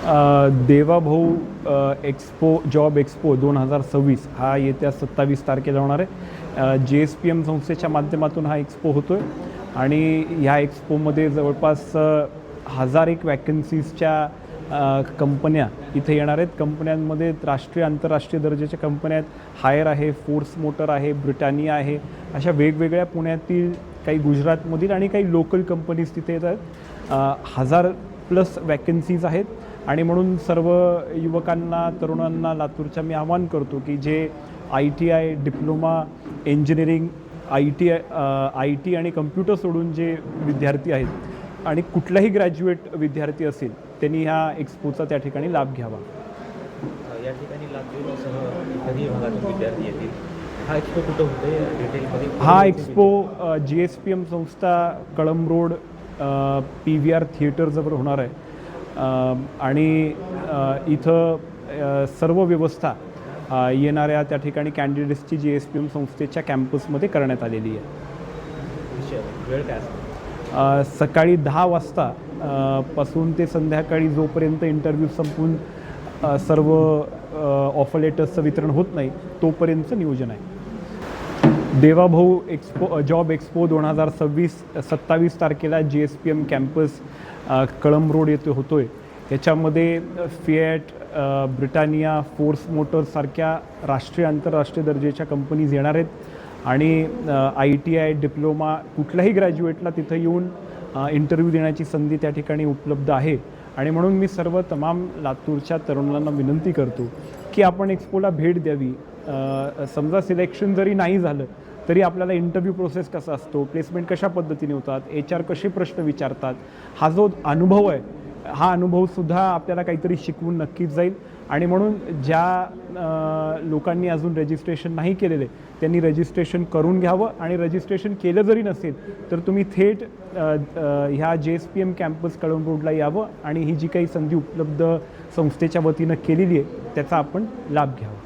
Devabhau expo job expo 2026 हा येत्या 27 तारखेला होणार आहे. JSPM संस्थेच्या माध्यमातून हा एक्सपो होतो आहे आणि ह्या एक्सपोमध्ये जवळपास 1001 वॅकन्सीजच्या कंपन्या इथे येणार आहेत. कंपन्यांमध्ये राष्ट्रीय आंतरराष्ट्रीय दर्जाच्या कंपन्या आहेत. हायर आहे, फोर्स मोटर आहे, ब्रिटानिया आहे, अशा वेगवेगळ्या पुण्यातील काही गुजरातमधील आणि काही लोकल कंपनीज तिथे येतात. 1000+ वॅकन्सीज आहेत आणि म्हणून सर्व युवकांना तरुणांना लातूरच्या मी आवाहन करतो की जे ITI डिप्लोमा इंजिनिअरिंग IT आणि कम्प्युटर सोडून जे विद्यार्थी आहेत आणि कुठलाही ग्रॅज्युएट विद्यार्थी असेल त्यांनी ह्या एक्सपोचा त्या ठिकाणी लाभ घ्यावा. या ठिकाणी लातूरसह इतरही भागातून विद्यार्थी येतील. हा एक्सपो कुठं होतोय डिटेलमध्ये? हा एक्सपो JSPM संस्था कळंब रोड PVR थिएटरजवळ होणार आहे आणि इथं सर्व व्यवस्था येणाऱ्या त्या ठिकाणी कॅन्डिडेट्सची JSPM संस्थेच्या कॅम्पसमध्ये करण्यात आलेली आहे. वेळ काय? सकाळी 10 वाजता पासून ते संध्याकाळी जोपर्यंत इंटरव्ह्यू संपून सर्व ऑफर लेटर्सचं वितरण होत नाही तोपर्यंतचं नियोजन आहे. देवाभाऊ एक्सपो जॉब एक्सपो 2026 27 तारखेला JSPM कॅम्पस कळंब रोड येथे होतो आहे. याच्यामध्ये फिएट, ब्रिटानिया, फोर्स मोटर्ससारख्या राष्ट्रीय आंतरराष्ट्रीय दर्जाच्या कंपनीज येणार आहेत आणि ITI डिप्लोमा कुठल्याही ग्रॅज्युएटला तिथं येऊन इंटरव्ह्यू देण्याची संधी त्या ठिकाणी उपलब्ध आहे. आणि म्हणून मी सर्व तमाम लातूरच्या तरुणांना विनंती करतो की आपण एक्सपोला भेट द्यावी. समजा सिलेक्शन जरी नाही झालं तरी आपल्याला इंटरव्ह्यू प्रोसेस कसा असतो, प्लेसमेंट कशा पद्धतीने होतात, HR कसे प्रश्न विचारतात, हा जो अनुभव आहे हा अनुभवसुद्धा आपल्याला काहीतरी शिकवून नक्कीच जाईल. आणि म्हणून ज्या लोकांनी अजून रजिस्ट्रेशन नाही केलेले त्यांनी रजिस्ट्रेशन करून घ्यावं आणि रजिस्ट्रेशन केलं जरी नसेल तर तुम्ही थेट ह्या JSPM कॅम्पस कळंब रोडला यावं आणि ही जी काही संधी उपलब्ध संस्थेच्या वतीनं केलेली आहे त्याचा आपण लाभ घ्यावा.